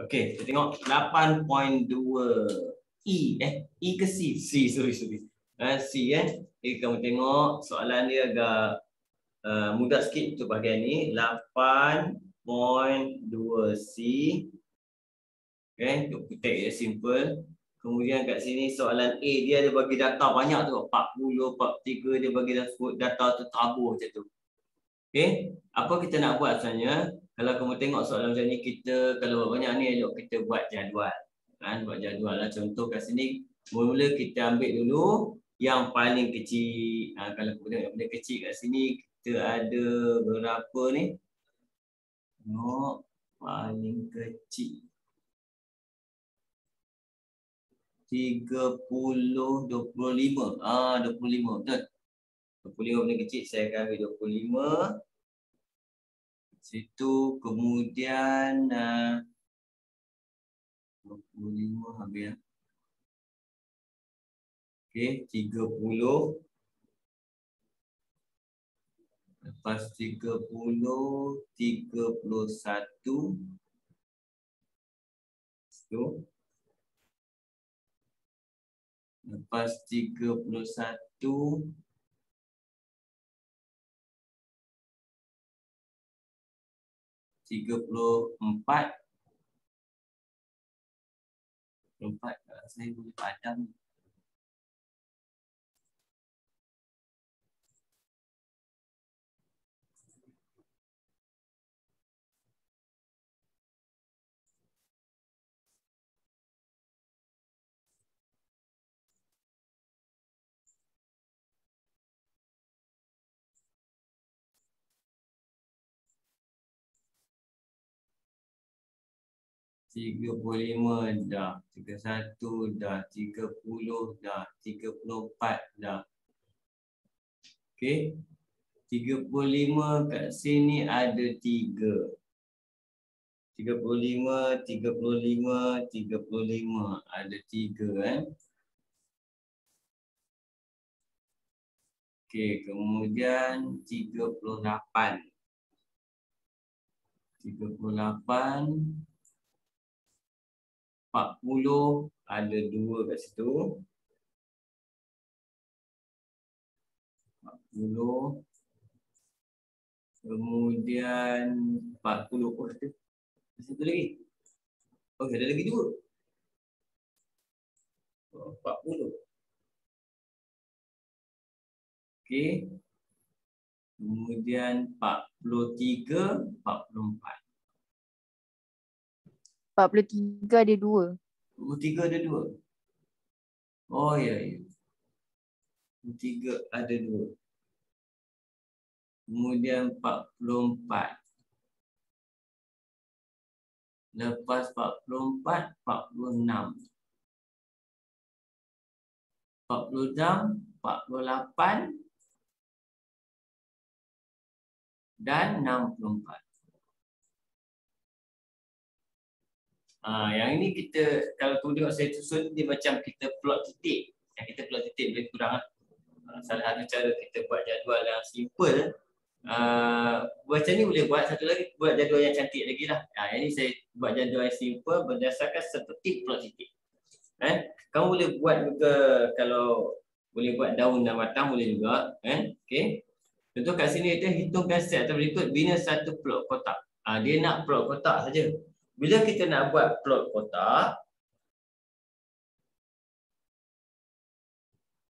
Okey, kita tengok 8.2 E ke C? C, sorry. C Okay, kamu tengok soalan dia agak mudah sikit untuk bahagian ni. 8.2 C. Okay, untuk take dia simple. Kemudian kat sini soalan A dia ada bagi data banyak tu, 40, 43 dia bagi data tu tabur macam tu. Okey, apa kita nak buat sebenarnya? Kalau kamu tengok soalan macam ni, kita kalau buat banyak ni elok kita buat jadual. Kan, buat jadual lah. Contoh kat sini, mula kita ambil dulu yang paling kecil. Kalau kamu tengok yang paling kecil kat sini, kita ada berapa ni? Tengok, paling kecil 30, 25. 25, betul? 25 paling kecil, saya akan ambil 25. Situ kemudian 25 habis. Okey, 30. Lepas 30, 31. Situ. Lepas 31. 34. 34 saya boleh padam. Tiga puluh lima dah, 31 dah, 30 dah, 34 dah. Okey. 35 kat sini ada 3. 35, 35, 35 ada 3 kan. Okey, kemudian 38. 38 40 ada 2 kat situ. 40. Kemudian 40. Oh, ada satu lagi. Oh, ada lagi 2. 40. Okey. Kemudian 43, 44. 43 ada 2. 43 ada 2. Oh ya. 43 ada 2. Kemudian 44. Lepas 44, 46. 46, 48 dan 64. Yang ini kita kalau tu tengok saya susun dia macam kita plot titik. Yang kita plot titik lebih kurang. Salah satu cara kita buat jadual yang simple. Macam ni boleh buat satu lagi, buat jadual yang cantik lagi lah. Yang ni saya buat jadual yang simple berdasarkan seperti plot titik. Kamu boleh buat juga kalau boleh buat daun dan batang boleh juga. Okey. Contoh kat sini kita hitungkan set atau berikut bina satu plot kotak. Dia nak plot kotak saja. Bila kita nak buat plot kotak,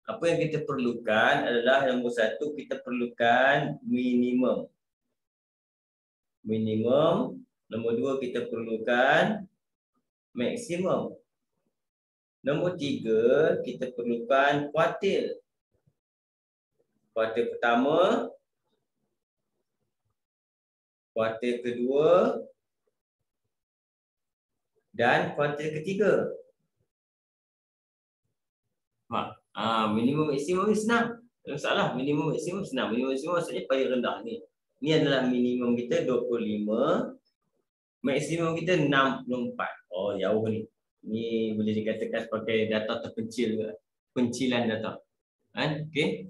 apa yang kita perlukan adalah nombor 1 kita perlukan minimum. Nombor 2 kita perlukan maksimum. Nombor 3 kita perlukan kuartil. Kuartil pertama, kuartil kedua dan kuartil ketiga. Minimum maksimum ni senang. Tak masalah, minimum maksimum senang. Minimum maksimum maksudnya paling rendah ni. Ni adalah minimum kita 25. Maksimum kita 64. Oh, jauh ni. Ni boleh dikatakan sebagai data terpencil juga. Pencilan data. Okey.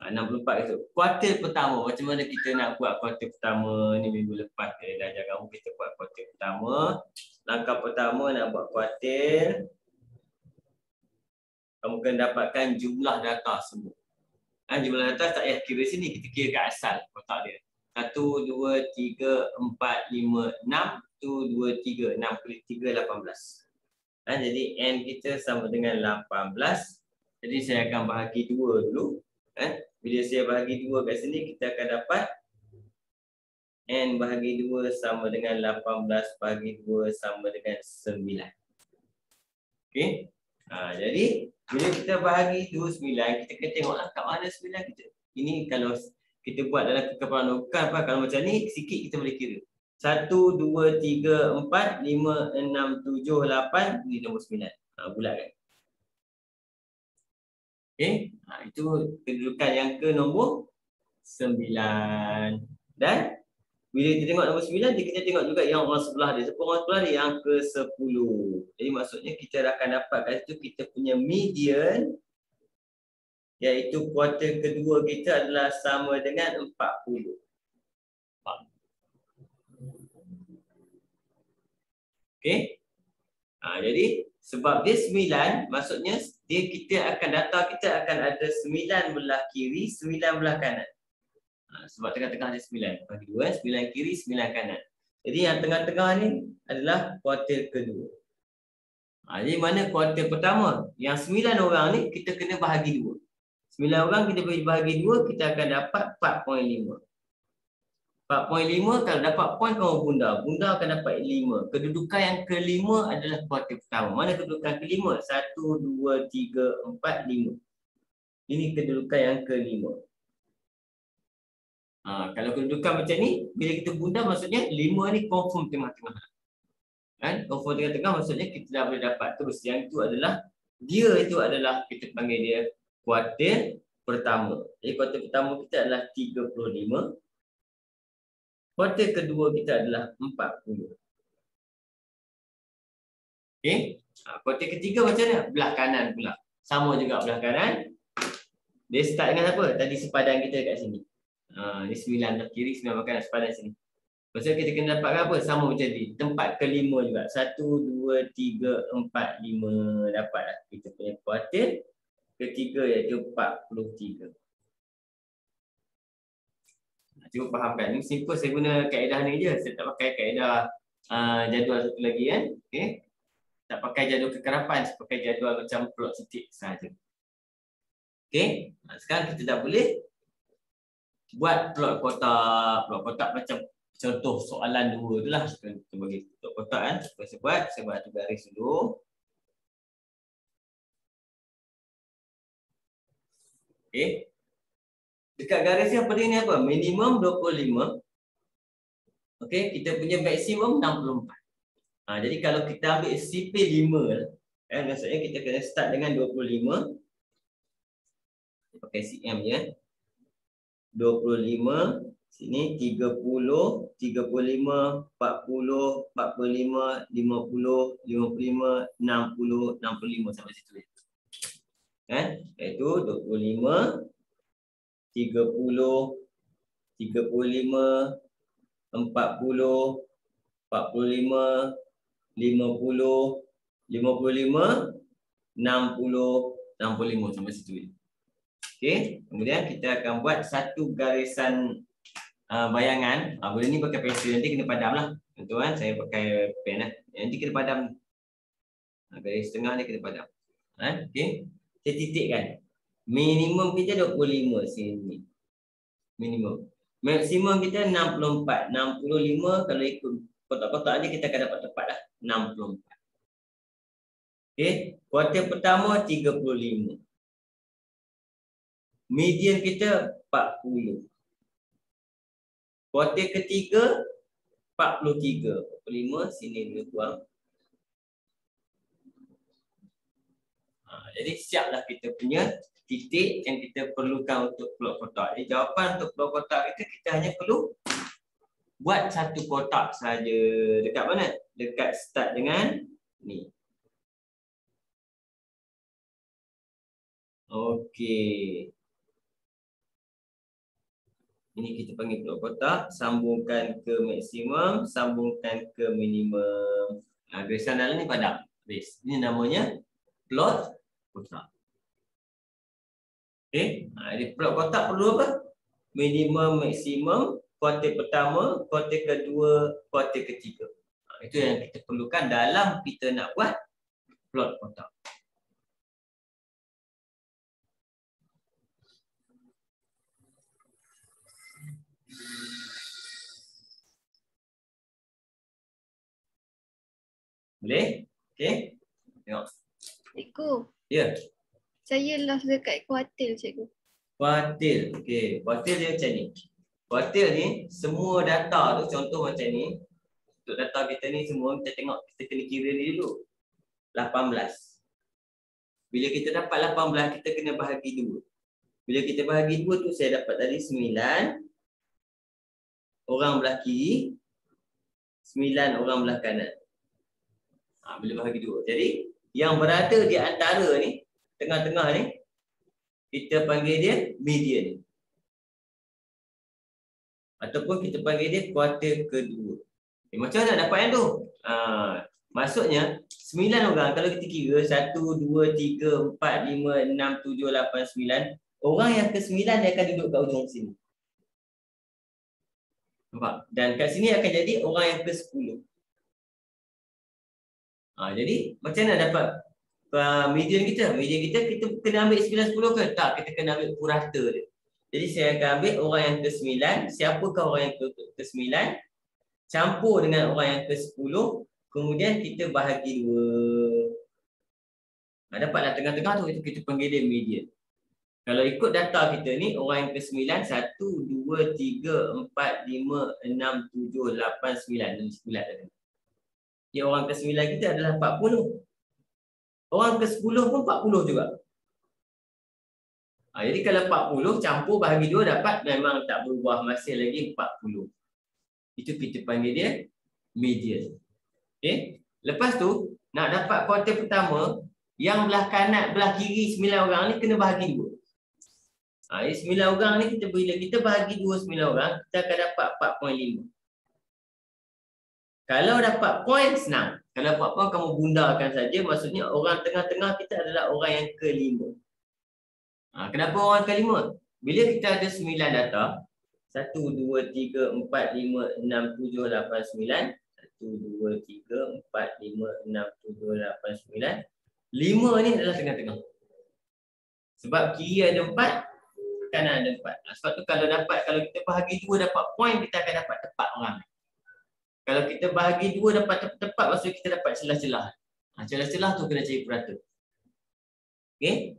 64 itu. Kuartil pertama, macam mana kita nak buat kuartil pertama ni minggu lepas kita dah ajar kamu kita buat kuartil pertama. Langkah pertama nak buat kuartil. Kamu kena dapatkan jumlah data semua. Jumlah data tak payah kira sini, kita kira kat asal kotak dia. 1, 2, 3, 4, 5, 6. 1, 2, 3, 6 kali 3, 18. Jadi N kita sama dengan 18. Jadi saya akan bahagi 2 dulu. Bila saya bahagi 2 kat sini, kita akan dapat N bahagi 2 sama dengan 18 bahagi 2 sama dengan 9. Okey. Jadi bila kita bahagi 29, kita kena tengoklah kat mana 9 kita. Ini kalau kita buat dalam kekapalan bukan apa, kalau macam ni sikit kita boleh kira. 1, 2, 3, 4, 5, 6, 7, 8, ini nombor 9. Bulat kan? Okey. Itu kedudukan yang ke nombor 9. Dan bila kita tengok nombor 9, kita tengok juga yang orang sebelah dia. Orang sebelah dia yang ke-10. Jadi maksudnya kita akan dapatkan itu kita punya median, iaitu kuartil kedua kita adalah sama dengan 40. Okey. Jadi sebab dia 9, maksudnya kita akan data kita akan ada 9 belah kiri, 9 belah kanan. Sebab tengah-tengah ada 9. Bagi 2, 9 kiri, 9 kanan. Jadi yang tengah-tengah ni adalah kuartil kedua. Jadi mana kuartil pertama? Yang 9 orang ni kita kena bahagi 2. 9 orang kita bahagi 2, kita akan dapat 4.5. 4.5 kalau dapat poin kamu bunda. Bunda akan dapat 5. Kedudukan yang kelima adalah kuartil pertama. Mana kedudukan kelima? 1, 2, 3, 4, 5. Ini kedudukan yang kelima. Kalau kedudukan macam ni, bila kita bunda maksudnya 5 ni confirm tengah-tengah. Confirm tengah-tengah maksudnya kita dah boleh dapat terus. Yang itu adalah, dia itu adalah kita panggil dia kuartil pertama. Jadi kuartil pertama kita adalah 35. Kuartil kedua kita adalah 40. Okey. Kuartil ketiga macam mana? Belah kanan pula. Sama juga belah kanan. Dia start dengan apa? Tadi sepadan kita kat sini. Ni 9 belah kiri, 9 belah kanan, sepadan sini. Maksudnya kita kena dapatkan apa? Sama macam ni. Tempat kelima juga. 1, 2, 3, 4, 5. Dapatlah kita punya kuartil ketiga iaitu 43. Cuba fahamkan. Ini simple, saya guna kaedah ni je. Saya tak pakai kaedah jadual satu lagi kan. Okay. Tak pakai jadual kekerapan. Saya pakai jadual macam plot titik sahaja. Okay. Sekarang kita dah boleh buat plot kotak. Plot kotak macam contoh soalan 2 tu lah. Kita bagi plot kotak kan. Saya buat satu garis dulu. Okay. Dekat garis yang pada ni apa? Minimum 25. Okey, kita punya maksimum 64. Jadi kalau kita ambil CP5, maksudnya kita kena start dengan 25. Pakai CM ya. 25, sini 30, 35, 40, 45, 50, 55, 60, 65 sampai situ ya. Iaitu 25, 30, 35, 40, 45, 50, 55, 60, 65 sampai situ. Okey, kemudian kita akan buat satu garisan bayangan. Benda ni pakai pensel, nanti kena padamlah. Tuan, saya pakai pen lah. Nanti kena padam. Garis tengah ni kena padam. Okey. Saya titikkan. Minimum kita 25 sini. Minimum. Maksimum kita 64. 65 kalau ikut kotak-kotak ni kita akan dapat tepat lah. 64. Okey. Kuartil pertama 35. Median kita 40. Kuartil ketiga 43. 45 sini dulu buang. Jadi siaplah kita punya titik yang kita perlukan untuk plot kotak. Jadi jawapan untuk plot kotak kita hanya perlu buat satu kotak saja. Dekat mana? Dekat start dengan ni. Okey. Ini kita panggil plot kotak, sambungkan ke maksimum, sambungkan ke minimum. Garisan dalam ni padam. Habis. Ini namanya plot kotak. Okey. Jadi plot kotak perlu apa? Minimum, maksimum, kuartil pertama, kuartil kedua, kuartil ketiga. Itu yang kita perlukan dalam kita nak buat plot kotak. Boleh? Okey. Tengok. Cikgu, Ya. saya lost dekat kuartil, cikgu. Kuartil. Okey. Kuartil dia macam ni. Kuartil ni, semua data tu contoh macam ni. Untuk data kita ni semua kita tengok, kita kena kira ni dulu. 18. Bila kita dapat 18, kita kena bahagi 2. Bila kita bahagi 2 tu saya dapat tadi 9 orang belah kiri, 9 orang belah kanan. Bila bahagi 2. Jadi yang berada di antara ni, tengah-tengah ni, kita panggil dia median. Ataupun kita panggil dia kuartil kedua. Macam mana dapat yang tu? Maksudnya 9 orang, kalau kita kira 1, 2, 3, 4, 5, 6, 7, 8, 9, orang yang ke-9 dia akan duduk kat ujung sini. Nampak? Dan kat sini akan jadi orang yang ke-10. Jadi macam mana dapat median kita? Median kita kena ambil 9, 10 ke? Tak, kita kena ambil purata dia. Jadi saya akan ambil orang yang ke-9. Siapakah orang yang ke-9? Campur dengan orang yang ke-10. Kemudian kita bahagi 2. Dapatlah tengah-tengah tu, itu kita panggil dia median. Kalau ikut data kita ni, orang yang ke-9, 1, 2, 3, 4, 5, 6, 7, 8, 9. 9 ada. Jadi orang ke-9 kita adalah 40. Orang ke-10 pun 40 juga. Jadi kalau 40 campur bahagi 2 dapat, memang tak berubah, masih lagi 40. Itu kita panggil dia median. Okey. Lepas tu nak dapat kuartil pertama, yang belah kanan, belah kiri 9 orang ni kena bahagi 2. Jadi 9 orang ni bila kita bahagi 2 9 orang, kita akan dapat 4.5. Kalau dapat point senang. Kalau dapat point kamu bundarkan saja, maksudnya orang tengah-tengah kita adalah orang yang ke-5. Kenapa orang ke-5? Bila kita ada 9 data, 1, 2, 3, 4, 5, 6, 7, 8, 9. 1, 2, 3, 4, 5, 6, 7, 8, 9. 5 ni adalah tengah-tengah. Sebab kiri ada 4, kanan ada 4. Sebab tu kalau kita bahagi 2 dapat point, kita akan dapat tepat orang. Kalau kita bahagi 2 dapat tepat, maksudnya kita dapat celah-celah. Celah-celah tu kena cari purata. Okey?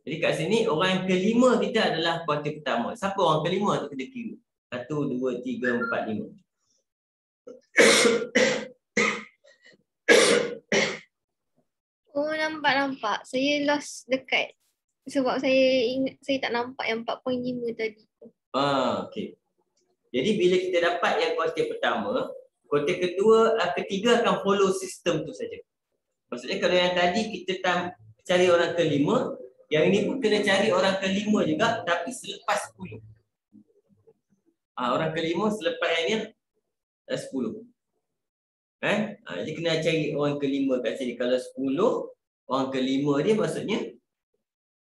Jadi kat sini orang yang ke-5 kita adalah kuartil pertama. Siapa orang ke-5 tu kita kira? 1, 2, 3, 4, 5. Oh, nampak. Saya lost dekat. Sebab saya tak nampak yang 4.5 tadi. Okey. Jadi bila kita dapat yang kuartil pertama, kuartil kedua, ketiga akan follow sistem tu saja. Maksudnya kalau yang tadi kita cari orang ke-5, yang ini pun kena cari orang ke-5 juga, tapi selepas 10. Orang ke-5 selepas yang ni 10. Jadi kena cari orang ke-5 kat sini. Kalau 10, orang ke-5 dia maksudnya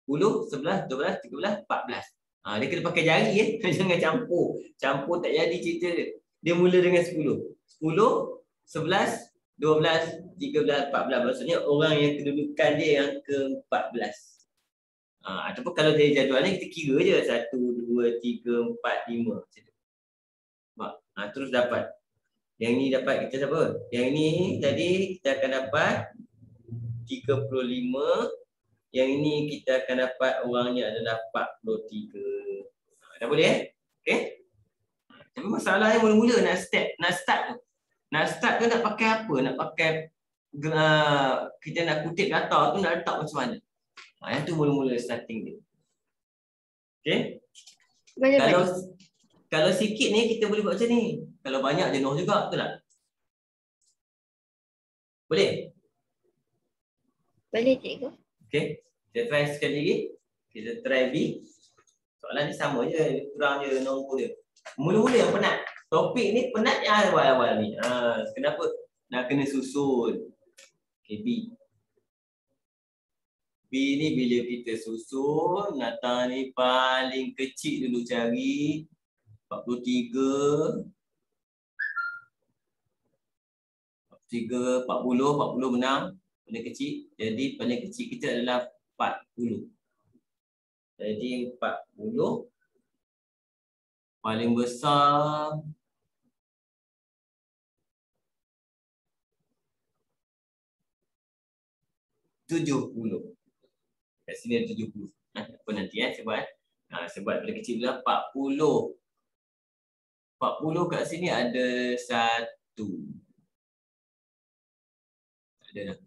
10, 11, 12, 13, 14. Dia kena pakai jari jangan campur. Campur tak jadi cerita dia. Dia mula dengan 10. 10, 11, 12, 13, 14. Maksudnya orang yang kedudukan dia yang ke-14. Ataupun kalau dari jadual ni kita kira je 1, 2, 3, 4, 5 macam tu. Terus dapat. Yang ni dapat kita siapa? Yang ni tadi kita akan dapat 35. Yang ini kita akan dapat orangnya adalah 43. Dah boleh Okey? Tapi masalahnya mula-mula nak start tu nak pakai apa? Nak pakai kita nak kutip data tu nak letak macam mana? Yang tu mula-mula starting dia. Okey? Kalau sikit ni kita boleh buat macam ni. Kalau banyak jenuh juga, betul tak? Boleh? Boleh, cikgu. Okey. Kita try sekali lagi. Kita try B. Soalan ni sama je, kurang je nombor dia. Mula-mula yang penat. Topik ni penat yang awal-awal ni. Kenapa? Nak kena susun. Okay, B. B ni bila kita susun, datang ni paling kecil dulu cari. 43. 40 menang. Paling kecil. Jadi paling kecil kita adalah 40. Jadi 40. Paling besar 70. Kat sini ada 70. Apa nanti sebab sebab paling kecil adalah 40. 40 kat sini ada 1. Ada dah.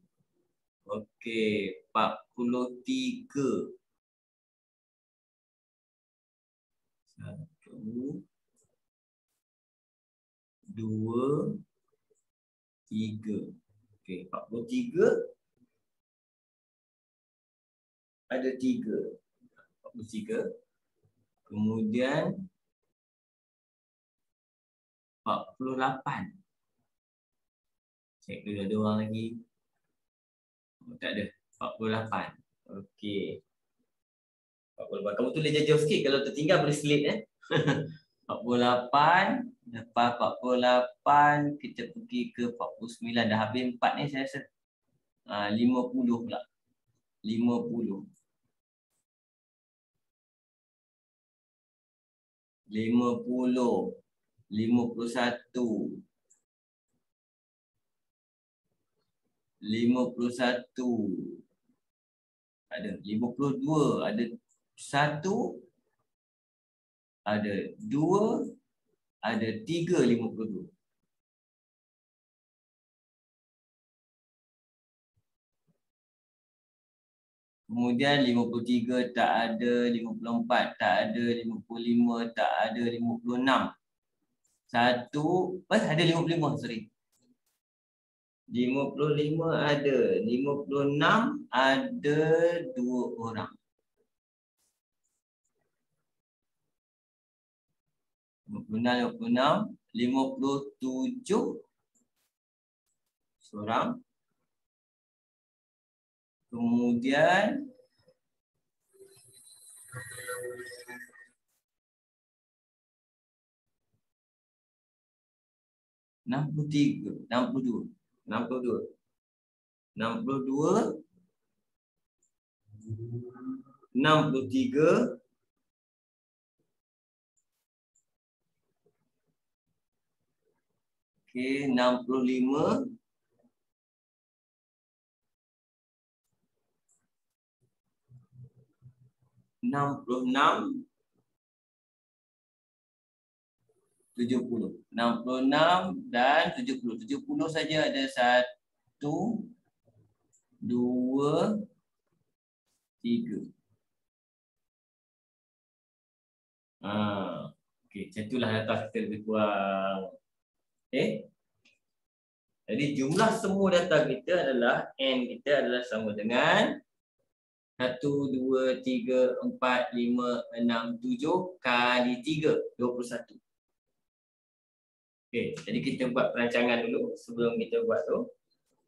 Okey, 43. 1, 2, 3. Okey, 43 ada 3. 43. Kemudian 48. Cek dulu ada orang lagi. Oh, tak ada. 48. Okey. 48. Kamu tulis jauh sikit, kalau tertinggal boleh slate 48. Lepas 48 kita pergi ke 49. Dah habis 4 ni saya rasa. 50 pula. 50. 50. 51. 51. Ada 52. Ada 1. Ada 2. Ada 3 52. Kemudian 53 tak ada, 54 tak ada, 55 tak ada, 56. Ada 55, sorry. 55 ada, 56 ada 2 orang. 56, 57 seorang. Kemudian enam puluh tiga, 62, 63, 65, 66, 70. 66 dan 70. 70 saja ada 1, 2, 3. Okey, macam itulah data kita lebih kurang. Okey. Jadi jumlah semua data kita adalah N kita adalah sama dengan 1, 2, 3, 4, 5, 6, 7 kali 3, 21. Okey, jadi kita buat perancangan dulu sebelum kita buat tu.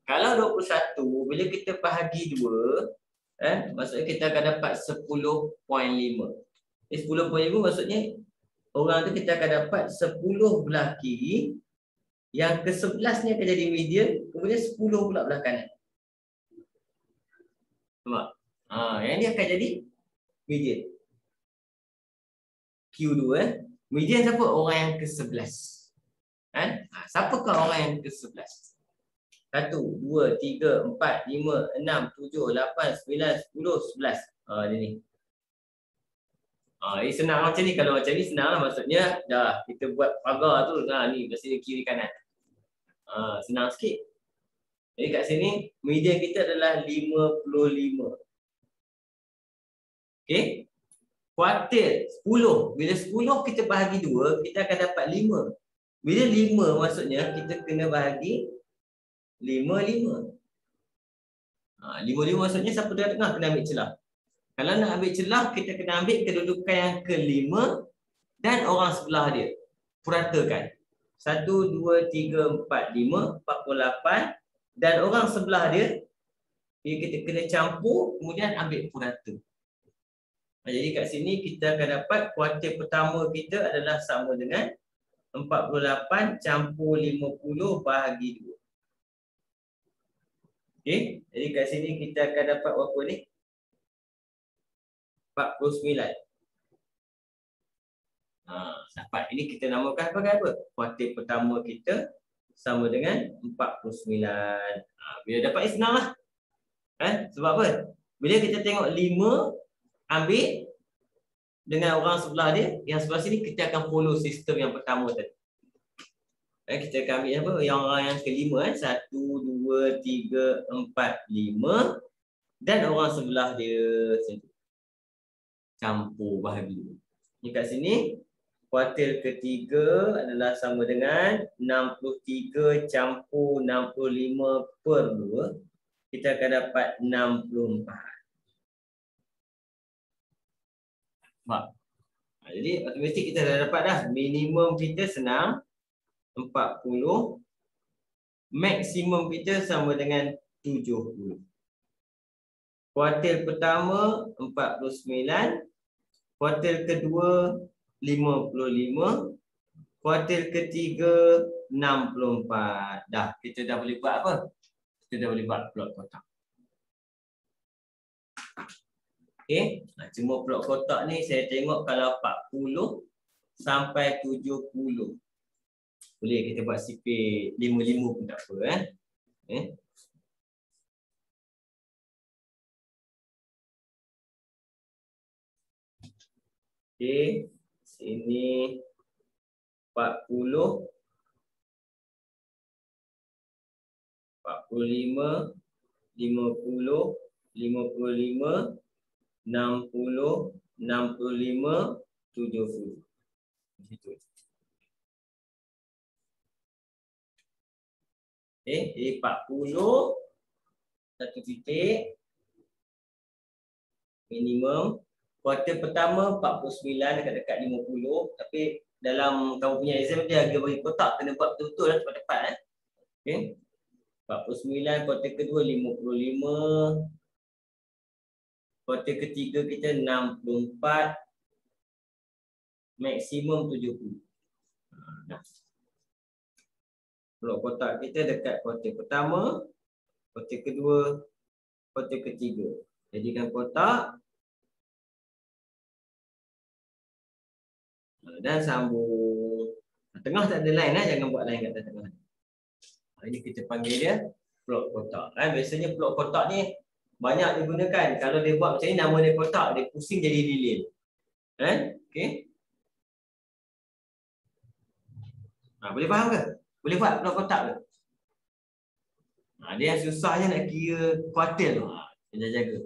Kalau 21, bila kita bahagi 2, maksudnya kita akan dapat 10.5. 10.5 maksudnya orang tu kita akan dapat 10 belah kiri, yang ke-11 ni akan jadi median, kemudian 10 pula belah kanan. Nampak? Yang ni akan jadi median. Q2 median siapa? Orang yang ke-11. Siapakah orang yang ke-11? 1, 2, 3, 4, 5, 6, 7, 8, 9, 10, 11. Dia ni. Ini senang macam ni. Kalau macam ni senang lah. Maksudnya dah kita buat pagar tu. Ni bersih kiri kanan. Senang sikit. Jadi kat sini median kita adalah 55. Okey. Kuartil 10. Bila 10 kita bahagi 2, kita akan dapat 5. Bila 5 maksudnya kita kena bahagi 5. 5 maksudnya siapa tengah-tengah kena ambil celah. Kalau nak ambil celah, kita kena ambil kedudukan yang ke-5 dan orang sebelah dia. Puratakan. 1, 2, 3, 4, 5, 48. Dan orang sebelah dia, kita kena campur, kemudian ambil purata. Jadi kat sini kita akan dapat kuartil pertama kita adalah sama dengan 48 campur 50 bahagi 2. Okey, jadi kat sini kita akan dapat berapa ni? 49. Dapat. Ini kita namakan apa? Kuartil pertama kita sama dengan 49. Bila dapat ni senang lah. Sebab apa? Bila kita tengok 5 ambil dengan orang sebelah dia, yang sebelah sini kita akan follow sistem yang pertama tadi. Kita akan ambil apa? Yang orang yang kelima 1, 2, 3, 4, 5 dan orang sebelah dia campur bahagi. Ni kat sini kuartil ketiga adalah sama dengan 63 campur 65 per 2. Kita akan dapat 64. Jadi automatik kita dah dapat dah. Minimum kita senang 40. Maksimum kita sama dengan 70. Kuartil pertama 49. Kuartil kedua 55. Kuartil ketiga 64. Dah, kita dah boleh buat apa? Kita dah boleh buat plot kotak. Okey, cuma plot kotak ni saya tengok kalau 40 sampai 70. Boleh kita buat sipir 55 pun tak apa Okey, sini 40 45 50 55 60 65 70. Begitu. Jadi 40 satu titik minimum. Kuartil pertama 49 dekat-dekat 50, tapi dalam kamu punya exam dia agak bagi kotak kena buat betul-betul cepat-cepat Okey. 49, kuartil kedua 55. Kuartil ketiga kita 64. Maksimum 70. Blok kotak kita dekat kuartil pertama, kuartil kedua, kuartil ketiga. Jadikan kotak dan sambung. Tengah tak ada line jangan buat line kat tengah. Ini kita panggil dia blok kotak. Biasanya blok kotak ni banyak digunakan. Kalau dia buat macam ni nama dia kotak, dia pusing jadi lilin. Okey. Boleh faham ke? Boleh buat blok kotak ke? Dia yang susahnya nak kira kuartil tu. Kita jaga.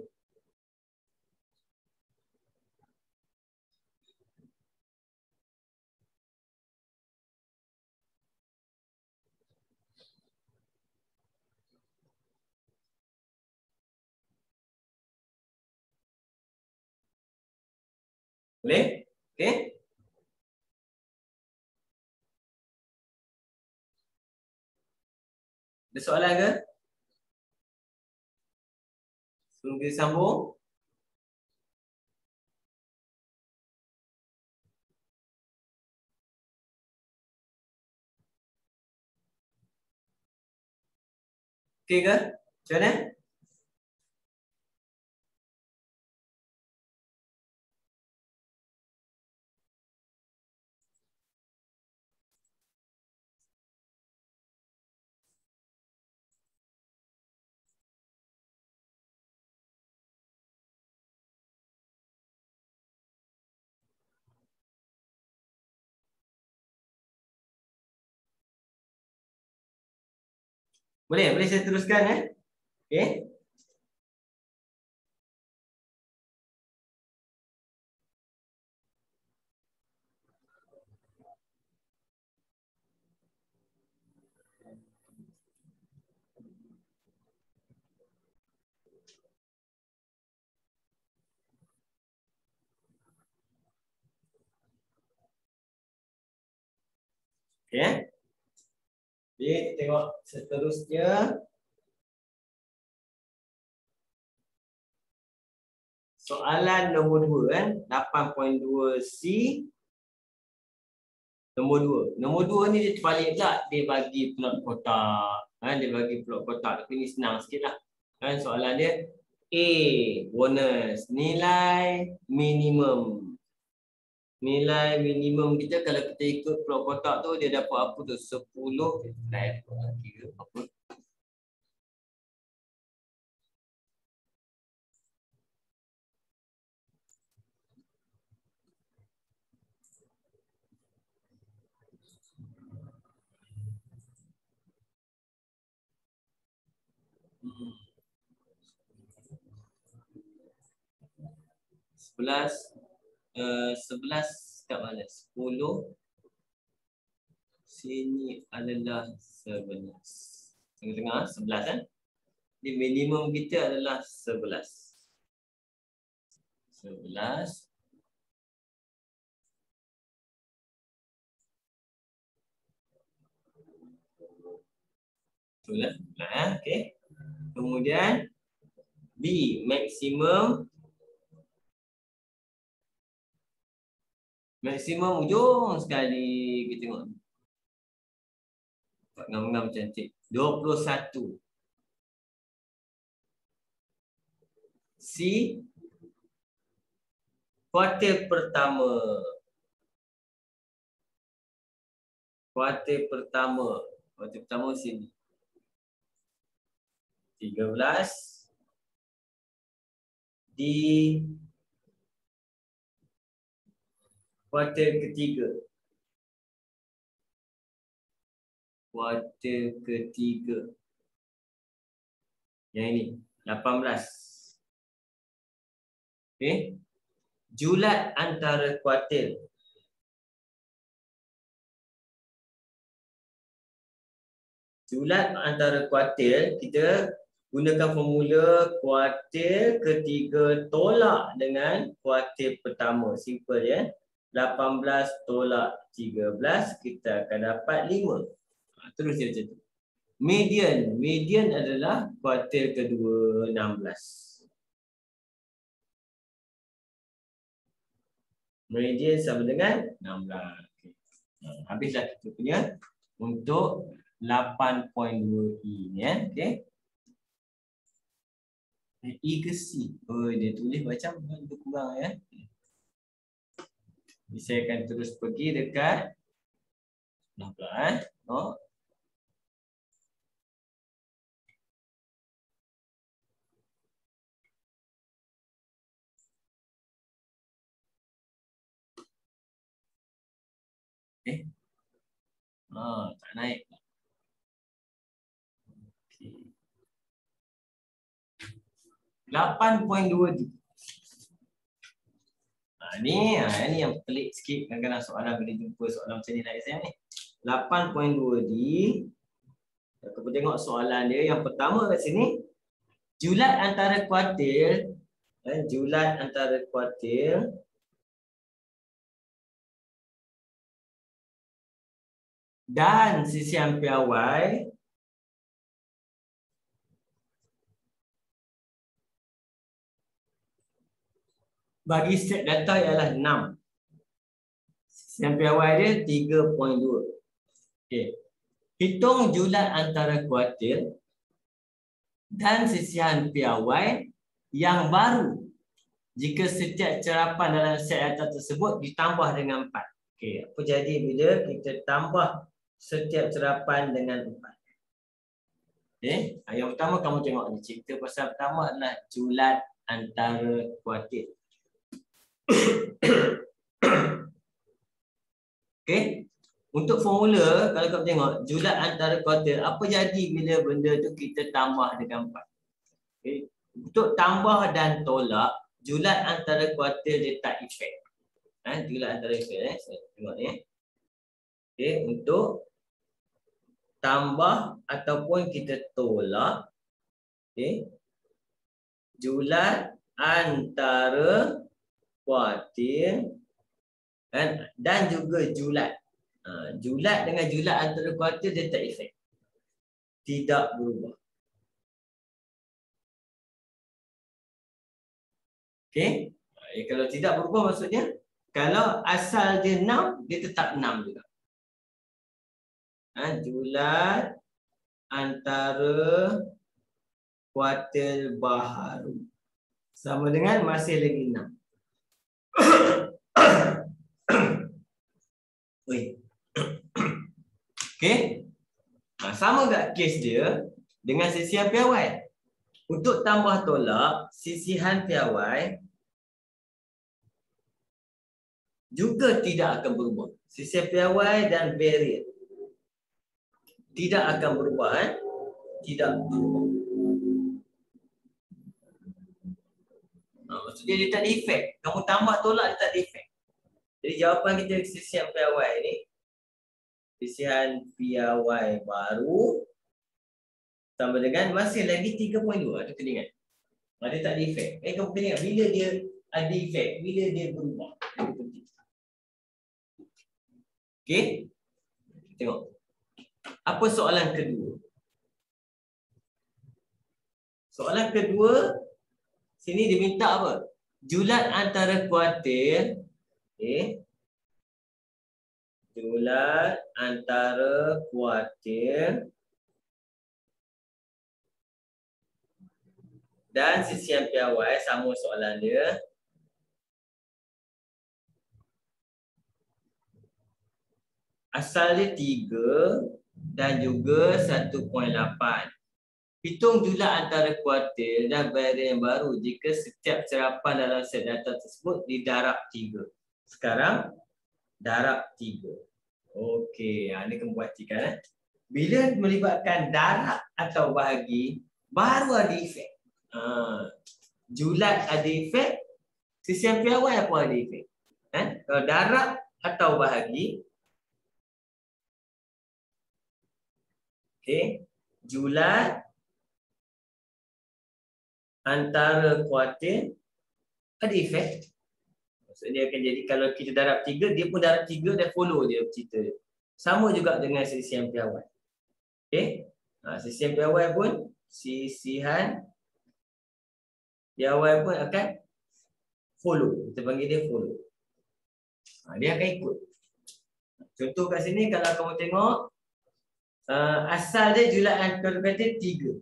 Boleh? Okey. Ada soalan ke? Sebelum kita sambung. Okey ke? Macam mana? Boleh saya teruskan Okey. Okey. Jadi tengok seterusnya Soalan nombor 2 kan. 8.2 C. Nombor 2. Nombor 2 ni dia terbalik pula. Dia bagi plot kotak. Kan? Dia bagi plot kotak. Tapi ni senang sikit lah. Kan soalan dia. A. Bonus. Nilai minimum. Nilai minimum kita kalau kita ikut plot kotak tu dia dapat apa tu? 10. Kira apa? Sebelas kat mana? 10. Sini adalah 11. Tengah-tengah 11 kan? Di minimum kita adalah 11. 11. Betul lah. Okey. Kemudian B, maksimum. Maksimum ujung sekali. Kita tengok. Ngam-ngam cantik. 21. C, kuartil pertama. Kuartil pertama. Kuartil pertama sini. 13. Di kuartil ketiga. Kuartil ketiga. Yang ini 18. Okey. Julat antara kuartil. Julat antara kuartil kita gunakan formula kuartil ketiga tolak dengan kuartil pertama. Simple ya. 18 tolak 13 kita akan dapat 5. Terus dia macam tu. Median. Median adalah kuartil kedua 16. Median sama dengan 16. Okay. Habislah kita punya untuk 8.2E ni ya. Okey. E ke C? Oh, dia tulis macam lebih kurang ya. Saya akan terus pergi dekat oh. Tak naik. Okay. 8.2D. Ni yang pelik sikit kadang-kadang soalan bila jumpa soalan macam ni dalam exam ni. 8.2D. Kita tengok soalan dia yang pertama kat sini. Julat antara kuartil, julat antara kuartil dan sisian piawai bagi set data ialah 6. Sisian piawai dia 3.2. Okey. Hitung julat antara kuartil dan sisian piawai yang baru jika setiap cerapan dalam set data tersebut ditambah dengan 4. Okey, apa jadi bila kita tambah setiap cerapan dengan 4? Okey, yang pertama kamu tengok ni, cerita pasal pertama adalah julat antara kuartil. Okey. Untuk formula, kalau kamu tengok julat antara kuartil, apa jadi bila benda tu kita tambah dengan 4? Okay. Untuk tambah dan tolak, julat antara kuartil dia tak efek. Julat antara efek. Saya tengok ni. Okay. Untuk tambah ataupun kita tolak, okay, julat antara kuartil dan juga julat. Julat dengan julat antara kuartil dia tak efek. Tidak berubah. Okey. Kalau tidak berubah maksudnya kalau asal dia 6, dia tetap 6 juga. Julat antara kuartil baharu sama dengan masih lagi 6. Okey. Sama tak kes dia dengan sisihan piawai. Untuk tambah tolak, sisihan piawai juga tidak akan berubah. Sisihan piawai dan varian tidak akan berubah. Tidak berubah. Maksudnya dia tak ada efek. Kamu tambah tolak, dia tak ada efek. Jadi jawapan kita sisihan piawai ni, sisihan piawai baru sama dengan masih lagi 3.2. Itu kena ingat. Dia tak ada efek. Kamu kena ingat bila dia ada efek, bila dia berubah. Okey. Tengok. Apa soalan kedua? Soalan kedua, sini dia minta apa? Julat antara kuartil. Okey. Julat antara kuartil dan sisihan piawai, sama soalan dia. Asal dia 3 dan juga 1.8. Hitung julat antara kuartil dan varian baru jika setiap serapan dalam set data tersebut didarab 3. Sekarang darab 3. Okey, ini kamu perhatikan. Bila melibatkan darab atau bahagi, baru ada efek. Julat ada efek, sisihan piawai apa ada efek. Kalau darab atau bahagi, okey, julat antara kuartil ada efek. Maksudnya akan jadi kalau kita darab 3, dia pun darab 3 dan follow dia cerita. Sama juga dengan sisihan piawai. Okey. Sisihan piawai pun akan follow. Kita panggil dia follow. Dia akan ikut. Contoh kat sini kalau kamu tengok asal dia julat antara kuartil 3.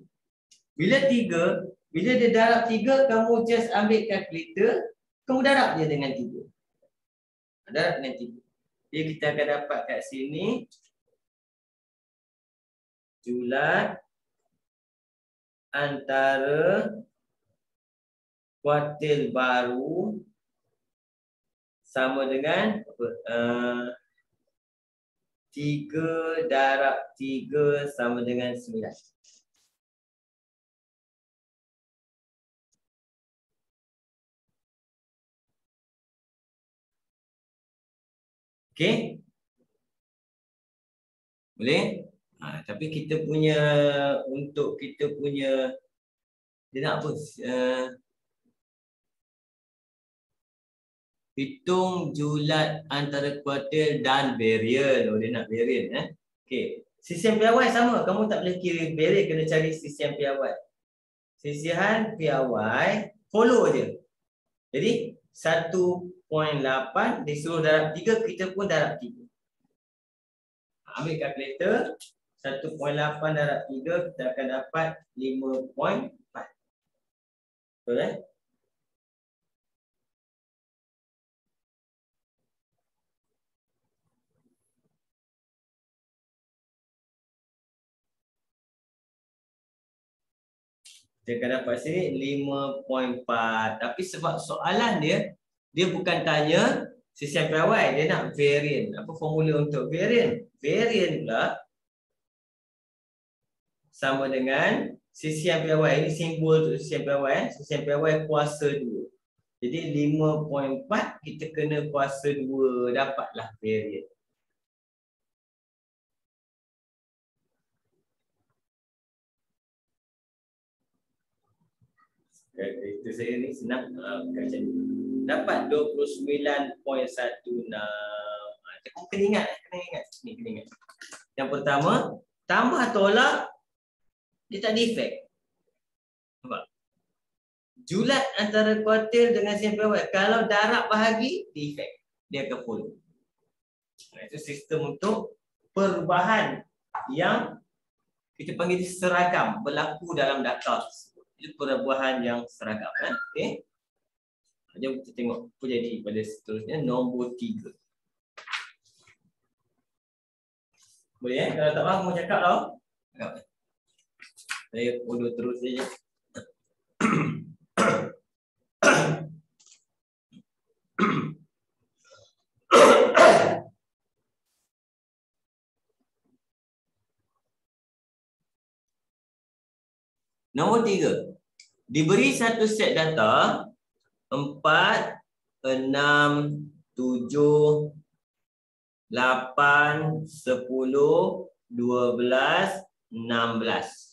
Bila dia darab 3, kamu just ambil kalkulator, kamu darab dia dengan 3. Darab dengan 3. Jadi kita akan dapat kat sini julat antara kuartil baru sama dengan 3 darab 3 sama dengan 9. Okey? Boleh? Tapi kita punya, untuk kita punya, dia nak apa? Hitung julat antara kuartil dan varian. Dia nak varian. Okey. Sisihan piawai sama. Kamu tak boleh kira varian, kena cari sisihan piawai. Sisihan piawai follow je. Jadi 1.8 disuruh darab 3, kita pun darab 3. Ambil kalkulator, 1.8 darab 3, kita akan dapat 5.4. Betul Kita akan dapat sini 5.4. Tapi sebab soalan dia bukan tanya sisihan piawai, dia nak varian. Apa formula untuk varian? Varian pula sama dengan sisihan piawai. Ini simbol untuk sisihan piawai. Sisihan piawai kuasa 2. Jadi 5.4 kita kena kuasa 2, dapatlah varian. Itu saya ni senang dapat 29.16. Kamu kena ingat. Ni kena ingat. Yang pertama, tambah tolak dia tak ada efek. Nampak? julat antara kuartil dengan siang piawai. Kalau darab bahagi, defect. Dia akan follow. Itu sistem untuk perubahan yang kita panggil seragam berlaku dalam data. Itu perubahan yang seragam. Okey. Jom kita tengok apa jadi pada seterusnya nombor 3. Boleh Kalau tak faham mau cakap tau. Saya bodoh terus saja. Nombor 3. Diberi satu set data 4, 6, 7, 8, 10, 12, 16.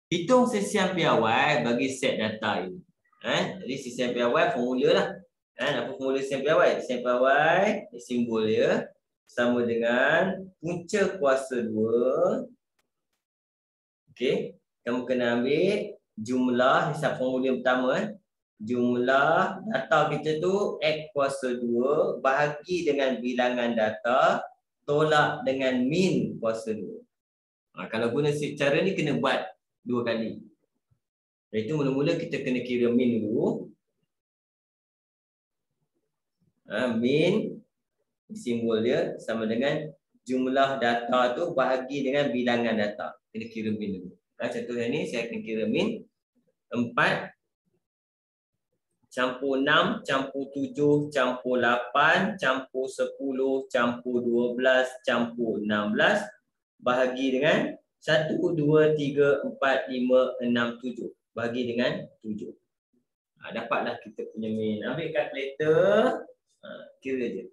Hitung sesiam piawai bagi set data ini. Jadi sesiam piawai formula lah. Apa formula sesiam piawai? Sesiam piawai simbol dia sama dengan punca kuasa 2. Okey. Kamu kena ambil jumlah, hisap formula pertama. Jumlah data kita tu X kuasa 2 bahagi dengan bilangan data tolak dengan min kuasa 2. Kalau guna cara ni kena buat 2 kali. Iaitu mula-mula kita kena kira min dulu. Min simbol dia sama dengan jumlah data tu bahagi dengan bilangan data. Kena kira min dulu. Contohnya ni saya akan kira min 4 campur 6 campur 7 campur 8 campur 10 campur 12 campur 16 bahagi dengan 1, 2, 3, 4, 5, 6, 7. Bahagi dengan 7. Dapatlah kita punya min. Ambil kalkulator. Kira je.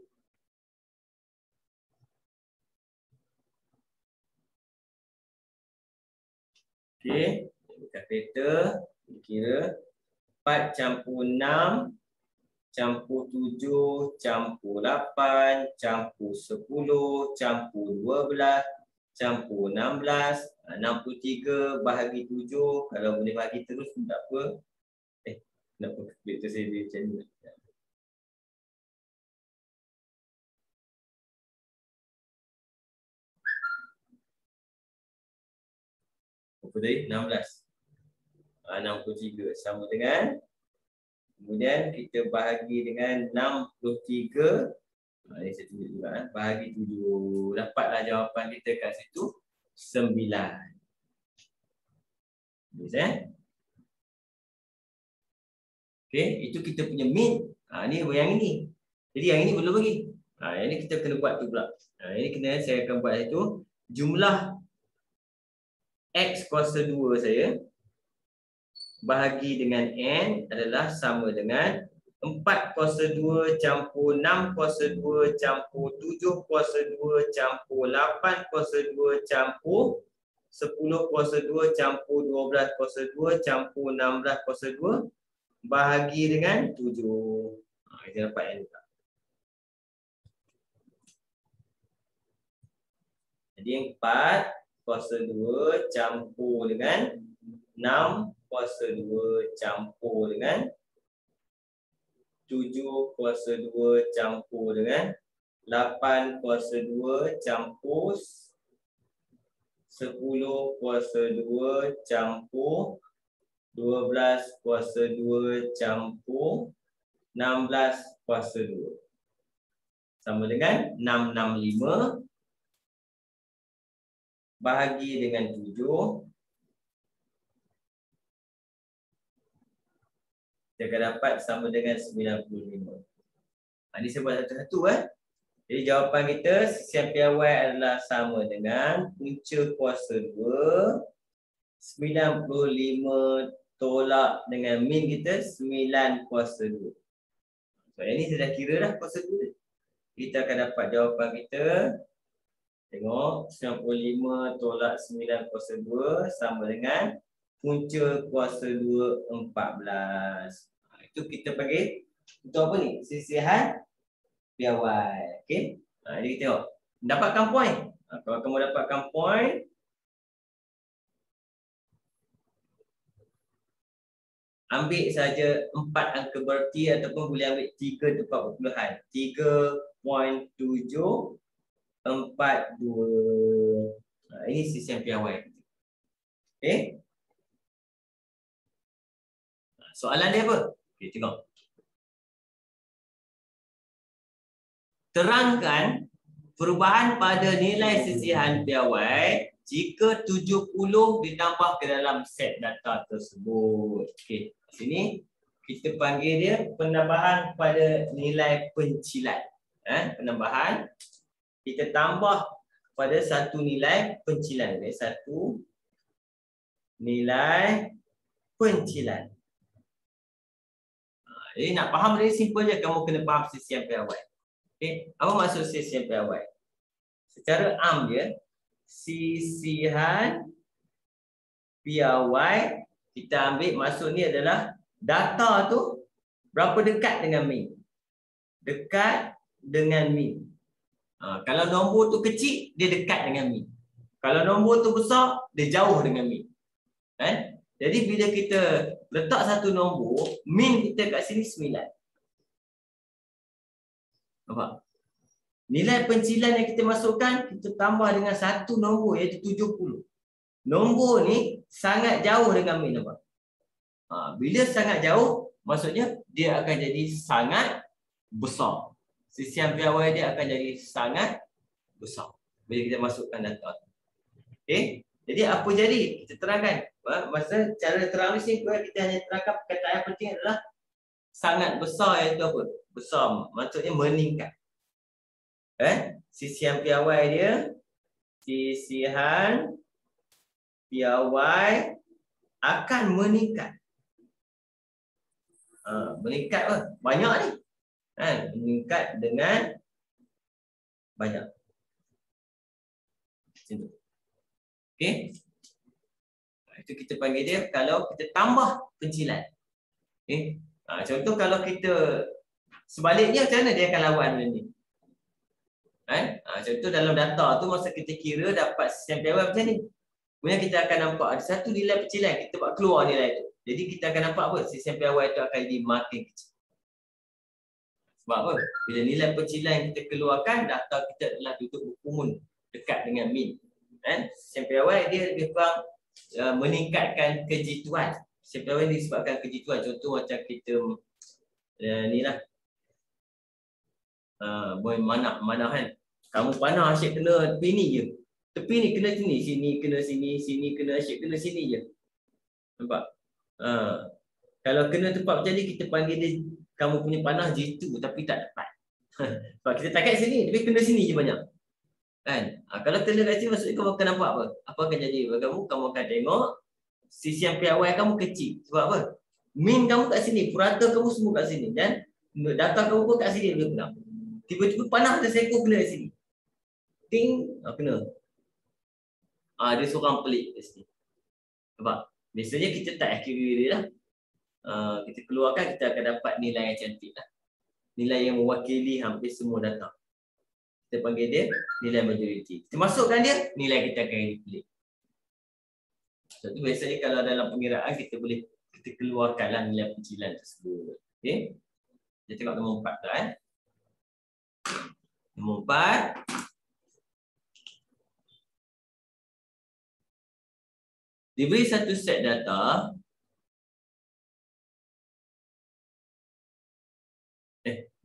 Okey. Kalkulator. Kira 4 campur 6 campur 7 campur 8 campur 10 campur 12 campur 16 63 bahagi 7. Kalau boleh bahagi terus pun tak apa. Kenapa kalkulator saya dia macam ni? Apa tadi? 16. 63 sama dengan, kemudian kita bahagi dengan 63. Ini saya tunjuk juga. Bahagi 7. Dapatlah jawapan kita kat situ 9. Okey, itu kita punya min. Ni yang ini. Jadi yang ini belum lagi. Yang ini kita kena buat tu pula. Ini kena saya akan buat itu jumlah X kuasa 2 saya bahagi dengan N adalah sama dengan 4 kuasa 2 campur 6 kuasa 2 campur 7 kuasa 2 campur 8 kuasa 2 campur 10 kuasa 2 campur 12 kuasa 2 campur 16 kuasa 2 bahagi dengan 7. Kita dapat N juga. Jadi 4 kuasa 2 campur dengan 6 kuasa 2 campur dengan 7 kuasa 2 campur dengan 8 kuasa 2 campur 10 kuasa 2 campur 12 kuasa 2 campur 16 kuasa 2. Sama dengan 665 bahagi dengan 7. Kita akan dapat sama dengan 95. Ini saya buat satu-satu. Jadi jawapan kita sisiam piawai adalah sama dengan punca kuasa 2 95 tolak dengan min kita 9 kuasa 2. So ini saya dah kira dah kuasa 2. Kita akan dapat jawapan kita. Tengok 95 tolak 9 kuasa 2 sama dengan punca kuasa 2 14. Itu kita panggil untuk apa ni? Sisihan piawai. Okey. Jadi kita tengok. Dapatkan poin. Kalau kamu dapatkan poin, ambil saja 4 angka berarti ataupun boleh ambil 3 tempat perpuluhan. 3.742. Ini sistem piawai. Okey. Soalan dia apa? Okey, tengok. Terangkan perubahan pada nilai sisihan piawai jika 70 ditambah ke dalam set data tersebut. Okey, sini kita panggil dia penambahan pada nilai pencilan. Penambahan kita tambah pada satu nilai pencilan. Satu nilai pencilan. Jadi nak faham dia simple je, kamu kena faham sisihan piawai. Okey, apa maksud sisihan piawai? Secara am dia, sisihan piawai kita ambil maksud ni adalah data tu berapa dekat dengan min. Dekat dengan min. Kalau nombor tu kecil, dia dekat dengan min. Kalau nombor tu besar, dia jauh dengan min. Jadi bila kita letak satu nombor, min kita kat sini 9. Nampak? Nilai pencilan yang kita masukkan, kita tambah dengan satu nombor iaitu 70. Nombor ni sangat jauh dengan min, nampak? Bila sangat jauh, maksudnya dia akan jadi sangat besar. Sisihan piawai dia akan jadi sangat besar bila kita masukkan data. Okey? Jadi apa jadi? Kita terangkan. Masa cara terang ni kita hanya terangkan perkataan yang penting adalah sangat besar iaitu apa? Besar maksudnya meningkat. Sisihan piawai dia, sisihan piawai akan meningkat. Meningkat apa? Banyak ni. Meningkat dengan banyak. Macam tu. Okey. Itu kita panggil dia kalau kita tambah pencilan. Okey. Contoh kalau kita sebaliknya, macam mana dia akan lawan benda ni? Contoh dalam data tu masa kita kira dapat sisihan piawai macam ni. Kemudian kita akan nampak ada satu nilai pencilan, kita buat keluar nilai tu. Jadi kita akan nampak apa? Sisihan piawai tu akan jadi makin kecil. Sebab apa? Bila nilai pencilan yang kita keluarkan, data kita adalah duduk berkumpul dekat dengan min. Sisihan piawai dia lebih kurang meningkatkan kejituan. Sisihan piawai disebabkan kejituan. Contoh macam kita ni lah. Mana kan? Kamu panah asyik kena tepi ni je. Tepi ni kena sini, sini kena sini, sini kena asyik kena sini je. Nampak? Kalau kena tempat macam ni, kita panggil dia kamu punya panah jitu tapi tak dapat. Sebab kita takat sini tapi kena sini je banyak. Kalau kena kat sini maksudnya kamu akan nampak apa? Apa akan jadi bagi kamu? Kamu akan tengok sisihan piawai kamu kecil. Sebab apa? Min kamu kat sini, purata kamu semua kat sini dan data kamu pun kat sini lebih kurang. Tiba-tiba panah ada seekor kena kat sini. Ting, kena. Dia seorang pelik kat sini. Sebab biasanya kita tak accurate dia lah. Kita keluarkan, kita akan dapat nilai yang cantik lah. Nilai yang mewakili hampir semua data. Kita panggil dia nilai majoriti. Kita masukkan dia, nilai kita akan jadi pelik. Jadi biasanya kalau dalam pengiraan kita boleh kita keluarkanlah nilai pencilan tersebut. Okey. Kita tengok nombor 4 dah Nombor 4. Diberi satu set data.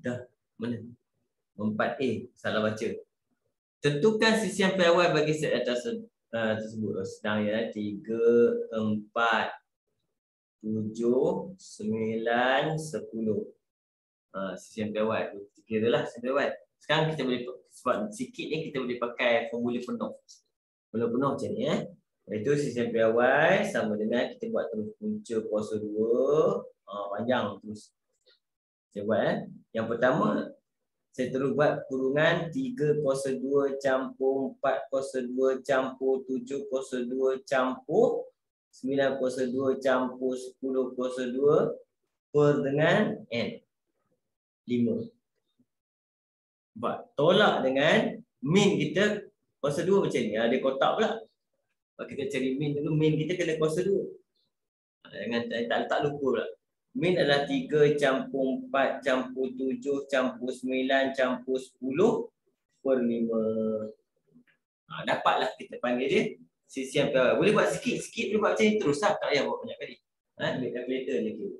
Dah. Mana? Nombor 4A. Salah baca. Tentukan sisihan piawai bagi set data tersebut. Sedang ya. 3, 4, 7, 9, 10. Sisihan piawai. Kita kira lah sisihan piawai. Sekarang kita boleh, sebab sikit ni kita boleh pakai formula penuh. Formula penuh macam ni Itu sisihan piawai sama dengan kita buat terus punca kuasa 2. Panjang terus. Saya buat Yang pertama, saya terus buat kurungan 3 kuasa 2 campur 4 kuasa 2 campur 7 kuasa 2 campur 9 kuasa 2 campur 10 kuasa 2 per dengan N. 5. Tolak dengan min kita kuasa 2 macam ni. Dia kotak pula. Kalau kita cari min dulu, min kita kena kuasa 2. Jangan tak lupa pula. Min adalah 3 campur 4 campur 7 campur 9 campur 10 per 5. Dapatlah kita panggil dia CCM piawai. Boleh buat sikit-sikit, boleh buat macam ni terus lah. Tak payah buat banyak kali. Ambil calculator je kira.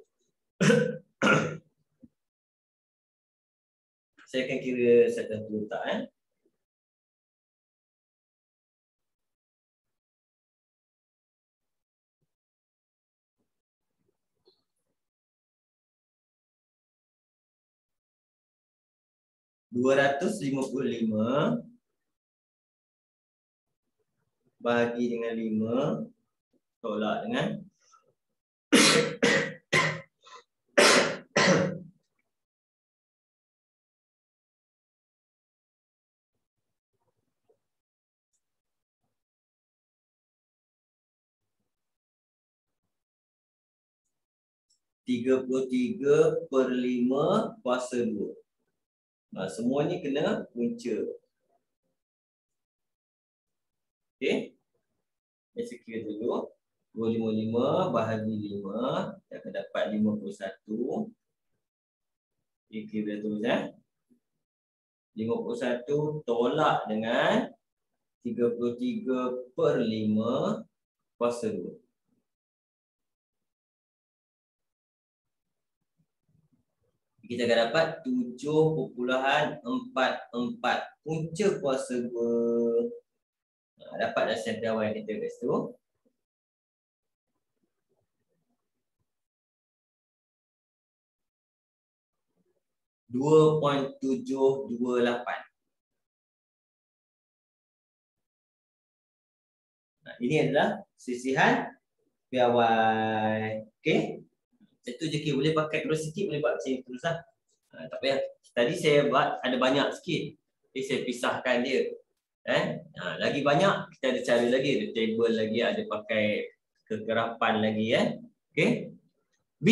Saya akan kira satu letak. 255 bahagi dengan 5 tolak dengan 33 per 5 kuasa 2. Semua ni kena punca. Okey. Saya kira dulu. 255 bahagi 5. Kita akan dapat 51. Kita kira terus 51 tolak dengan 33 per 5 kuasa 2. Kita akan dapat 7.44 punca kuasa 2. Dapat dah SM piawai kita kat situ. .728. Ini adalah sisihan piawai. Okey. Itu je ke, boleh pakai terus sikit, boleh buat macam ni terus lah. Tak payah. Tadi saya buat ada banyak sikit. Jadi saya pisahkan dia. Lagi banyak, kita ada cara lagi. Ada table lagi, ada pakai kegerapan lagi. Okey. B.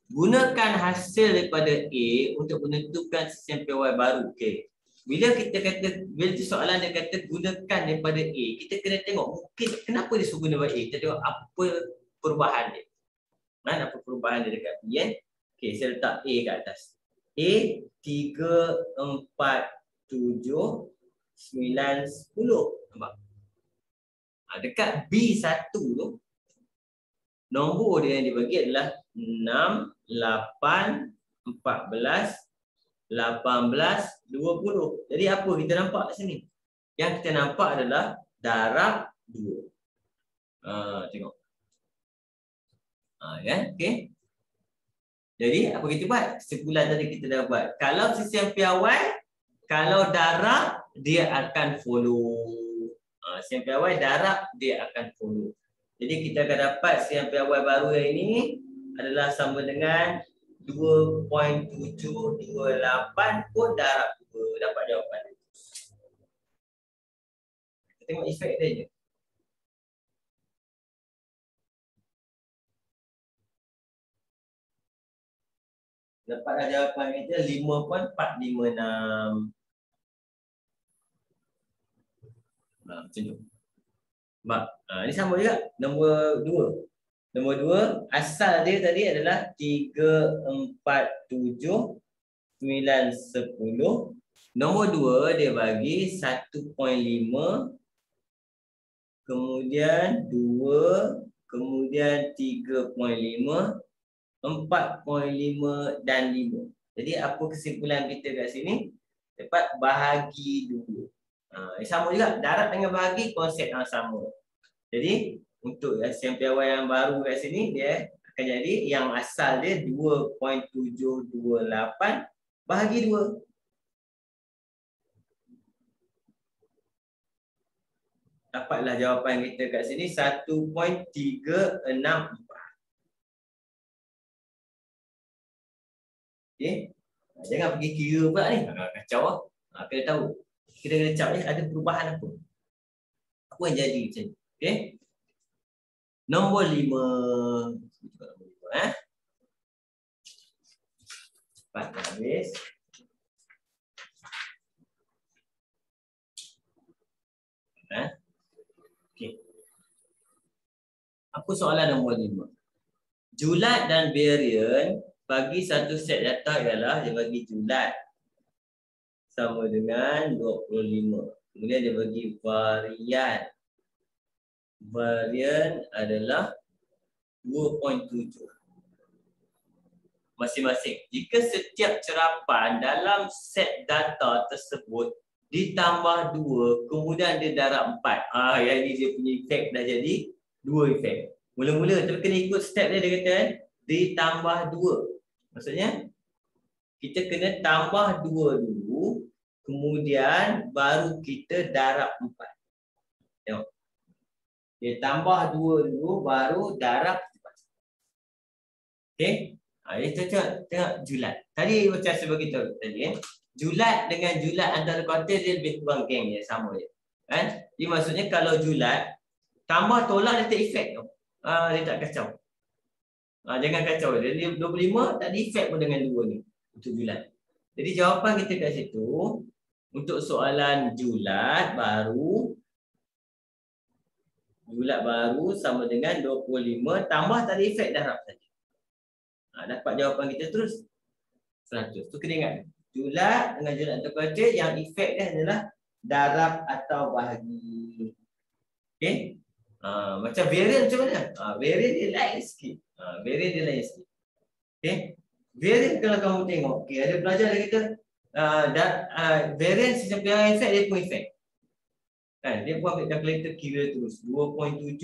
Gunakan hasil daripada A untuk menentukan sistem piawai baru. Okey. Bila kita kata, bila soalan dia kata gunakan daripada A, kita kena tengok mungkin kenapa dia suruh guna daripada A. Kita tengok apa perubahan dia. Apa perubahan dia dekat B. Okey, saya letak A kat atas. A 3, 4, 7, 9, 10. Nampak? Dekat B1 tu, nombor dia yang dibagi adalah 6, 8, 14, 18, 20. Jadi apa kita nampak kat sini? Yang kita nampak adalah darab 2. Tengok. Okey. Jadi apa kita buat? Sebulan tadi kita dah buat. Kalau sistem piawai, kalau darab dia akan follow. Sistem piawai darab dia akan follow. Jadi kita akan dapat sistem piawai baru yang ini adalah sama dengan 2.728 pun darab 2. Dapat jawapan. Kita tengok efek dia je. Dapatlah jawapan kita 5.456. Macam tu. Ini sama juga. Nombor 2. Nombor 2, asal dia tadi adalah 3, 4, 7, 9, 10. Nombor 2 dia bagi 1.5, kemudian 2, kemudian 3.5, 4.5 dan 5. Jadi apa kesimpulan kita kat sini? Dapat bahagi 2. Sama juga, darab dengan bahagi konsep yang sama. Jadi untuk sistem piawai yang baru kat sini, dia akan jadi yang asal dia 2.728 bahagi 2. Dapatlah jawapan kita kat sini 1.364. Okey. Jangan pergi kira pula ni. Kacau lah. Kena tahu. Kita kena cakap ada perubahan apa. Apa yang jadi macam ni. Okey. Nombor 5. Cepat dah habis. Okey. Apa soalan nombor 5? Julat dan varian bagi satu set data ialah dia bagi julat sama dengan 25. Kemudian dia bagi varian. Varian adalah 2.7. Masing-masing. Jika setiap cerapan dalam set data tersebut ditambah 2, kemudian dia darab 4. Yang ini dia punya efek dah jadi 2 efek. Mula-mula tapi kena ikut step dia kata kan, ditambah 2. Maksudnya kita kena tambah 2 dulu, kemudian baru kita darab 4. Tengok. Dia tambah 2 dulu, baru darab 4. Okey? Kita tengok julat. Tadi macam saya beritahu tadi julat dengan julat antara kuartil dia lebih kurang geng dia, sama je. Kan? Jadi maksudnya kalau julat tambah tolak dia tak efek tau. Dia tak kacau. Jangan kacau. Jadi 25 tak ada efek pun dengan 2 ni untuk julat. Jadi jawapan kita kat situ untuk soalan julat baru sama dengan 25 tambah tak ada efek darab saja. Dapat jawapan kita terus 100. Tu kena ingat. Julat dengan julat antara kuartil yang efek dia adalah darab atau bahagi. Okey? Macam varian macam mana? Varian dia lain sikit. Okey? Varian kalau kamu tengok, okey, ada pelajar dia kata varian sistem pilihan efek dia pun efek. Kan? Dia pun ambil kalkulator kira terus 2.7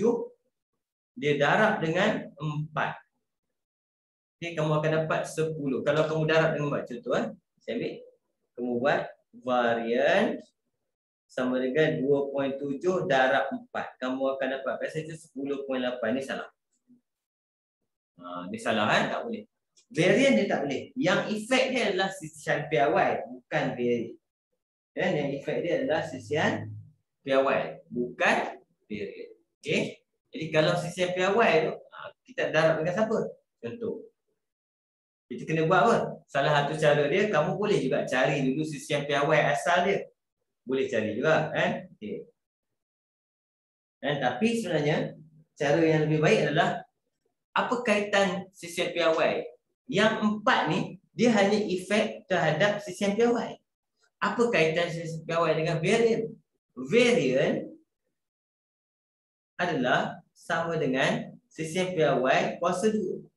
dia darab dengan 4. Okay, kamu akan dapat 10. Kalau kamu darab dengan 4, contoh saya ambil, kamu buat varian sama dengan 2.7 darab 4. Kamu akan dapat percentage 10.8. Ni salah. Ni salah kan? Tak boleh. Varian dia tak boleh. Yang efek dia adalah sisian piawai, bukan varian. Dan yang efek dia adalah sisian piawai, bukan varian. Okey. Jadi kalau sisian piawai tu, kita darab dengan siapa? Contoh. Kita kena buat apa? Salah satu cara dia, kamu boleh juga cari dulu sisian piawai asal dia. Boleh cari juga, kan? Okay. Tapi sebenarnya, cara yang lebih baik adalah apa kaitan sisian piawai? Yang 4 ni, dia hanya efek terhadap sisian piawai. Apa kaitan sisian piawai dengan varian? Varian adalah sama dengan sisian piawai kuasa 2.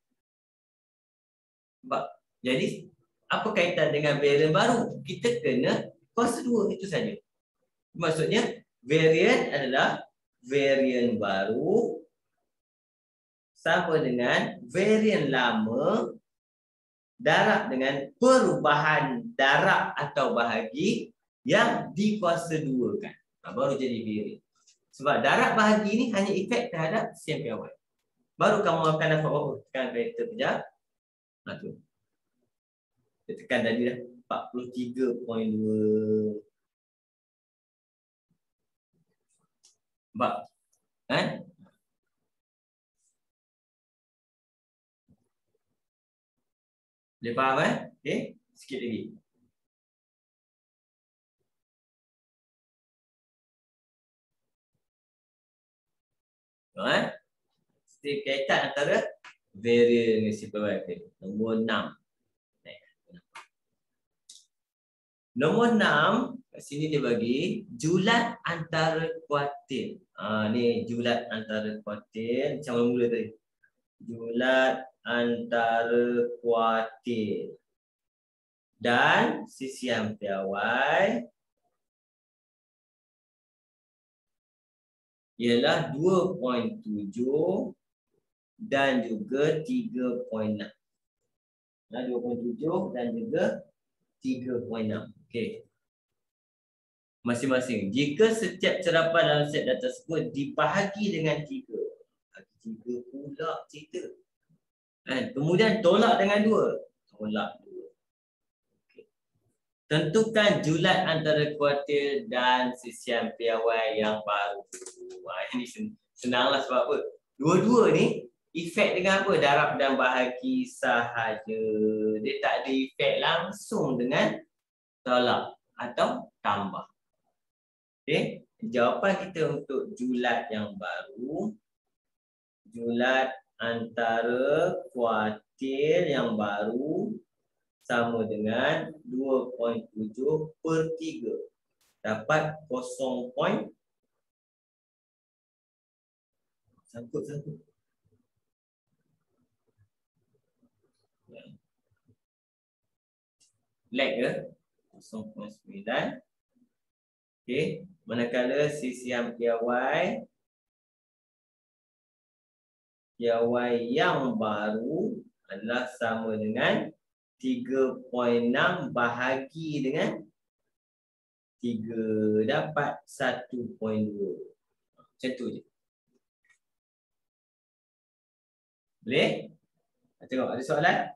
Jadi, apa kaitan dengan varian baru? Kita kena kuasa 2, itu saja. Maksudnya, varian adalah varian baru sama dengan varian lama darab dengan perubahan darab atau bahagi yang dikuasa 2 kan. Baru jadi varian. Sebab darab bahagi ni hanya efek terhadap sisian piawai. Baru kamu akan dapat apa? Tekan vektor kejap. Tu. Kita tekan tadi dah 43.2. Nampak? Boleh faham Okey, sikit lagi. Kaitan antara varian dengan simple variable. Nombor 6. Nombor 6, kat sini dia bagi julat antara kuartil. Ni julat antara kuartil. Macam mula tadi. Julat antara kuartil dan sisian piawai ialah 2.7 dan juga 3.6. 2.7 dan juga 3.6. Okey. Masing-masing. Jika setiap cerapan dalam set data tersebut dibahagi dengan 3. Bagi 3 pula cerita. Kemudian tolak dengan 2. Tolak 2. Okay. Tentukan julat antara kuartil dan sisian piawai yang baru. Ini senanglah sebab apa? Dua-dua ni efek dengan apa? Darab dan bahagi sahaja. Dia tak ada efek langsung dengan tolak atau tambah. Okey, jawapan kita untuk julat yang baru, julat antara kuartil yang baru sama dengan 2.7/3. Dapat 0. Sangkut. Lag ke? 0.9. Okey, manakala CCM PY yang baru adalah sama dengan 3.6 bahagi dengan 3, dapat 1.2. Macam tu je. Boleh? Tengok ada soalan?